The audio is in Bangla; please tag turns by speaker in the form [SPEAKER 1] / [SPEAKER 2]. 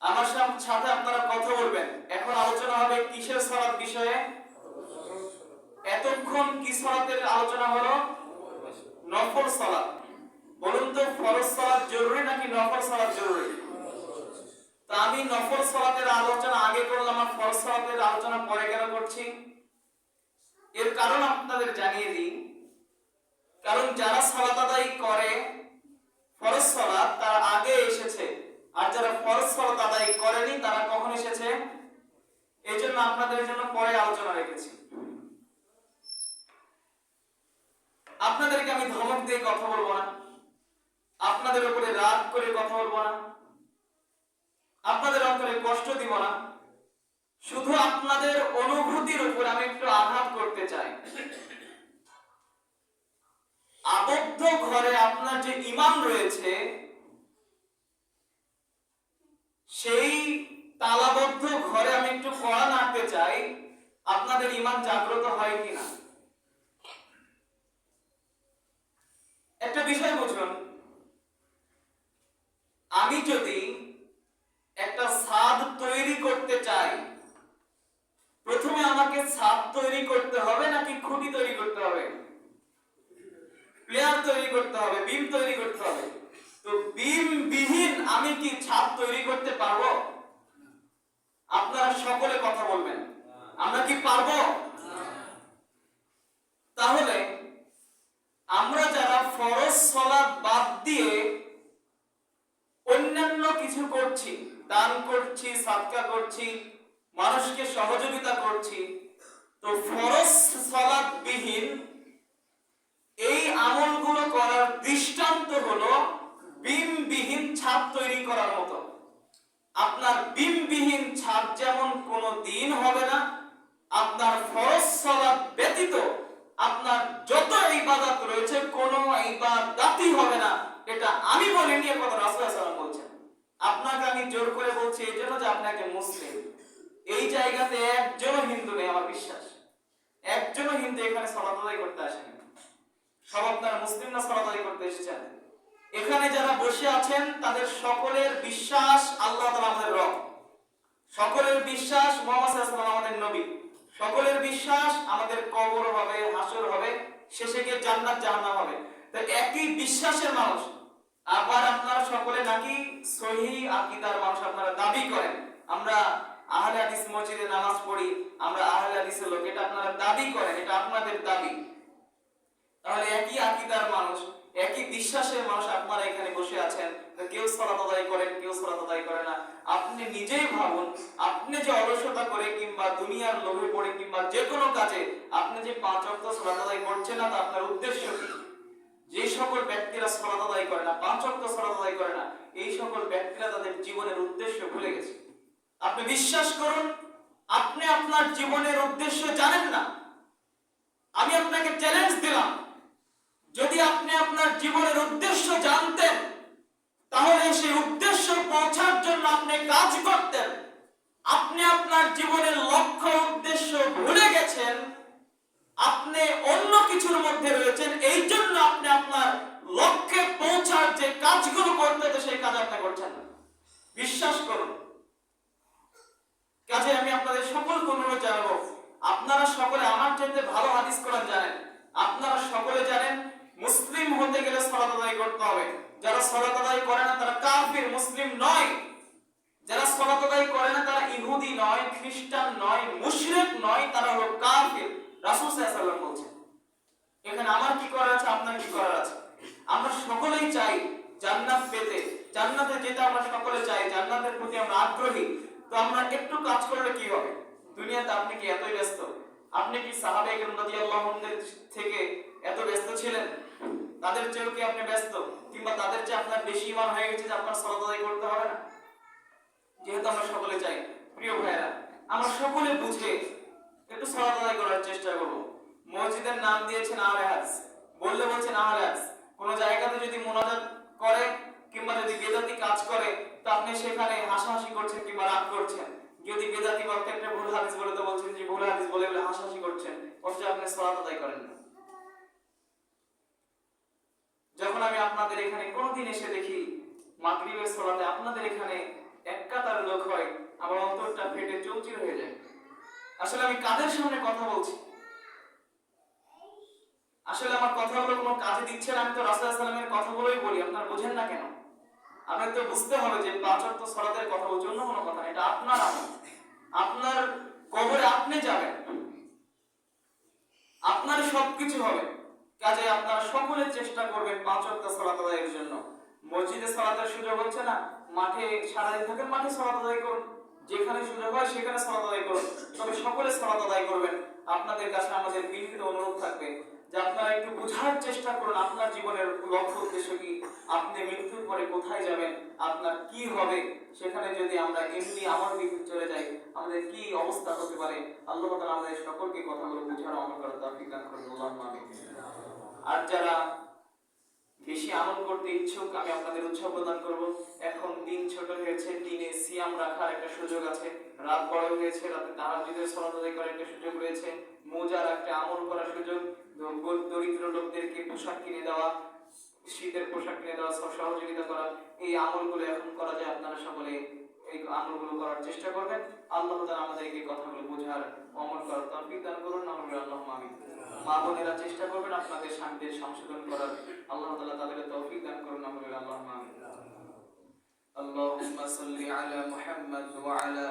[SPEAKER 1] আমার সাথে আপনারা কথা বলবেন। এখন আলোচনা হবে কিসের সালাত বিষয়ে। এতক্ষণ কি সালাতের আলোচনা হলো? নফল সালাত। বলুন তো, ফরজ সালাত জরুরি নাকি নফল সালাত জরুরি? তা আমি নফল সালাতের আলোচনা আগে করলাম আর ফরজ সালাতের আলোচনা পরে কেন করছি? এর কারণ আপনাদের জানিয়ে দিই। কারণ যারা সালাত আদায় করে ফরজ সালাত তারা আগে এসেছে, আর যারা ফরজ সালাত আদায় করেনি তারা কখন এসেছে? এই জন্য আপনাদের জন্য পরে আলোচনা রেখেছি। আপনাদেরকে আমি ধমক দিয়ে কথা বলবো না, আপনাদের উপরে রাগ করে কথা বলবো না, আপনাদের অন্তরে কষ্ট দিব না। শুধু আপনাদের অনুভূতির উপর আমি একটু আঘাত করতে চাই। আবদ্ধ ঘরে আপনার যে ঈমান রয়েছে, সেই তালাবদ্ধ ঘরে আমি একটু কড়া নাড়তে চাই, আপনাদের ঈমান জাগ্রত হয় কিনা। একটা বিষয় বুঝুন, আমি যদি একটা ছাদ তৈরি করতে চাই, প্রথমে আমাকে ছাদ তৈরি করতে হবে নাকি খুঁটি তৈরি করতে হবে? প্লেয়ার তৈরি করতে হবে, বিম তৈরি করতে হবে। তো বিম বিহীন আমি কি ছাদ তৈরি করতে পারবো? আপনারা সকলে কথা বলবেন, আমরা কি পারবো? তাহলে আমরা যারা ফরজ সালাত বাদ দিয়ে অন্যান্য কিছু করছি, দান করছি, সাদকা করছি, মানুষকে সহযোগিতা করছি, তো ফরজ সালাত বিহীন এই আমলগুলো করার দৃষ্টান্ত হলো বিমবিহীন ছাদ তৈরি করার মতো। আপনার বিমবিহীন ছাদ যেমন কোনো দিন হবে না, আপনার ফরজ সালাত ব্যতীত আপনার যত ইবাদত রয়েছে কোনো ইবাদতই হবে না। এটা আমি বলিনি, এ কথা রাসূল সাল্লাল্লাহু আলাইহি ওয়াসাল্লাম বলছেন। আপনাকে আমি জোর করে বলছি এই জন্য যে আপনি একজন মুসলিম। এই জায়গাতে একজনও হিন্দু নেই, আমার বিশ্বাস একজনও হিন্দু এখানে সালাত আদায় করতে আসেনি। সব আপনারা মুসলিম না সালাত আদায় করতে এসেছেন। এখানে যারা বসে আছেন তাদের সকলের বিশ্বাস আল্লাহ তাআলা আমাদের রব, সকলের বিশ্বাস মুহাম্মদ সাল্লাল্লাহু আলাইহি ওয়াসাল্লাম আমাদের নবী, সকলের বিশ্বাস আমাদের কবর হবে, হাসর হবে, শেষে গিয়ে জান্নাত জাহান্নাম হবে। তো একই বিশ্বাসের মানুষ। আবার আপনারা সকলে নাকি সহিহ আকীদার মানুষ আপনারা দাবি করেন, আমরা আহলে হাদিস মসজিদে নামাজ পড়ি, আমরা আহলে হাদিসের লোক, এটা আপনারা দাবি করেন, এটা আপনাদের দাবি। তাহলে একই আকীদার মানুষ, একই বিশ্বাসের মানুষ আপনারা এখানে বসে আছেন, কেউ সালাত আদায় করেন, কেউ সালাত আদায় করে না। আপনি নিজেই ভাবুন, আপনি যে অলসতা করে কিংবা দুনিয়ার লোভে পড়ে কিংবা যে কোনো কাজে আপনি যে 5 ওয়াক্ত সালাত আদায় করছেন না, তা আপনার উদ্দেশ্য কি? যে সকল ব্যক্তিরা সালাত আদায় করে না, 5 ওয়াক্ত সালাত আদায় করে না, এই সকল ব্যক্তিরা তাদের জীবনের উদ্দেশ্য ভুলে গেছে। আপনি বিশ্বাস করুন, আপনি আপনার জীবনের উদ্দেশ্য জানেন না। আমি আপনাকে চ্যালেঞ্জ দিলাম, যদি আপনি আপনার জীবনের উদ্দেশ্য জানতেন তাহলে সেই উদ্দেশ্য পৌঁছার জন্য আপনি কাজ করতেন। আপনি আপনার জীবনের লক্ষ্য উদ্দেশ্য ভুলে গেছেন, আপনি অন্য কিছুর মধ্যে রয়েছেন, এই জন্য আপনি আপনার লক্ষ্যে পৌঁছার যে কাজগুলো করতে হতো সেই কাজ আপনি করছেন না। বিশ্বাস করুন। কাজে আমি আপনাদের সকলকে অনুরোধ জানাবো, আপনারা সকলে আমার চাইতে ভালো হাদিস কোরআন জানেন, আপনারা সকলে জানেন মুসলিম হতে গেলে সালাত আদায় করতে হবে। যারা সালাত আদায় করে না তারা কাফির, মুসলিম নয়। যারা সালাত আদায় করে না তারা ইহুদি নয়, খ্রিস্টান নয়, মুশরিক নয়, তারা হলো কাফির। রাসূল সাল্লাল্লাহু আলাইহি ওয়াসাল্লাম বলেছেন। এখানে আমার কি করার আছে, আপনার কি করার আছে? আমরা সকলেই চাই জান্নাত পেতে, জান্নাতে যেতে আমরা সকলে চাই, জান্নাতের প্রতি আমরা আগ্রহী। তো আমরা একটু কাজ করলে কি হবে? দুনিয়াতে আপনি কি এতই ব্যস্ত? আপনি কি সাহাবায়ে কেরাম রাদিয়াল্লাহু আনহুদের থেকে এত ব্যস্ত ছিলেন? তাদের চেয়েও কি আপনি ব্যস্ত? কিংবা তাদের চেয়ে আপনার বেশি ঈমান হয়ে গেছে যে আপনার সালাত আদায় করতে হবে না? যেহেতু আমরা সকলে চাই, প্রিয় ভাইরা, আমরা সকলে বুঝে একটু সালাত আদায় করার চেষ্টা করব। মসজিদের নাম দিয়েছেন আহলে হাদিস, বললে বলছেন আহলে হাদিস। কোন জায়গাতে যদি মুনাজাত করে কিংবা যদি বেদাতি কাজ করে তো আপনি সেখানে হাসাহাসি করছেন কিংবা রাগ করছেন। যদি বেদাতি বক্তা একটা ভুল হাদিস বলে তো বলছেন যে ভুল হাদিস বলে বলে হাসাহাসি করছেন, অথচ আপনি সালাত আদায় করেন না। যখন আমি আপনাদের এখানে কোনদিন এসে দেখি মাগরিবের সালাতে আপনাদের এখানে এক কাতার লোক হয়, আমার অন্তরটা ফেটে চৌচির হয়ে যায়। আসলে আমি কাদের সামনে কথা বলছি? আসলে আমার কথাগুলো কোনো কাজে দিচ্ছে না? আমি তো রাসূলুল্লাহ সাল্লাল্লাহু আলাইহি ওয়াসাল্লামের কথাগুলোই বলি, আপনারা বোঝেন না কেন? আপনার তো বুঝতে হবে যে 5 ওয়াক্ত সালাতের কথা বলছি, অন্য কোনো কথা না। এটা আপনার আমল, আপনার কবরে আপনি যাবেন, আপনার সবকিছু হবে। কাজে আপনারা সকলে চেষ্টা করবেন 5 ওয়াক্ত সালাত আদায়ের জন্য। মসজিদে সালাতের সুযোগ হচ্ছে না, মাঠে সারাদিন থাকেন, মাঠে সালাত আদায় করুন। যেখানে সুযোগ হয় সেখানে সালাত আদায় করুন, তবে সকলে সালাত আদায় করবেন। আপনাদের কাছে আমাদের বিনীত অনুরোধ থাকবে যে আপনারা একটু বোঝার চেষ্টা করুন আপনার জীবনের লক্ষ্য উদ্দেশ্য কি, আপনি মৃত্যুর পরে কোথায় যাবেন, আপনার কি হবে। সেখানে যদি আমরা এমনি আমার দিকে চলে যাই, আমাদের কি অবস্থা হতে পারে। আল্লাহ তাআলা আমাদের সকলকে কথাগুলো বোঝার আমল করার তৌফিক দান করুন, আল্লাহুম্মা আমিন। আর যারা বেশি আমল করতে ইচ্ছুক, আমি আপনাদের উৎসাহ প্রদান করব। এখন দিন ছোট হয়েছে, দিনে সিয়াম রাখার একটা সুযোগ আছে। রাত বড় হয়েছে, রাতে তাহাজ্জুদের সালাত আদায় করার একটা সুযোগ রয়েছে। মোজার একটা আমল করার সুযোগ, দরিদ্র লোকদেরকে পোশাক কিনে দেওয়া, শীতের পোশাক কিনে দেওয়া, সহযোগিতা করা, এই আমলগুলো এখন করা যায়। আপনারা সকলে এই আমলগুলো করার চেষ্টা করবেন। আল্লাহ তাআলা আমাদেরকে কথাগুলো বোঝার, আমল করার তৌফিক দান করুন, আল্লাহুম্মা আমিন। মা বোনেরা চেষ্টা করবেন আপনাদের স্বামীদের সংশোধন করার, আল্লাহ তাআলা তাদের তৌফিক দান করুন, আল্লাহুম্মা আমিন। আল্লাহুম্মা সাল্লি আলা মুহাম্মাদ ওয়া আলা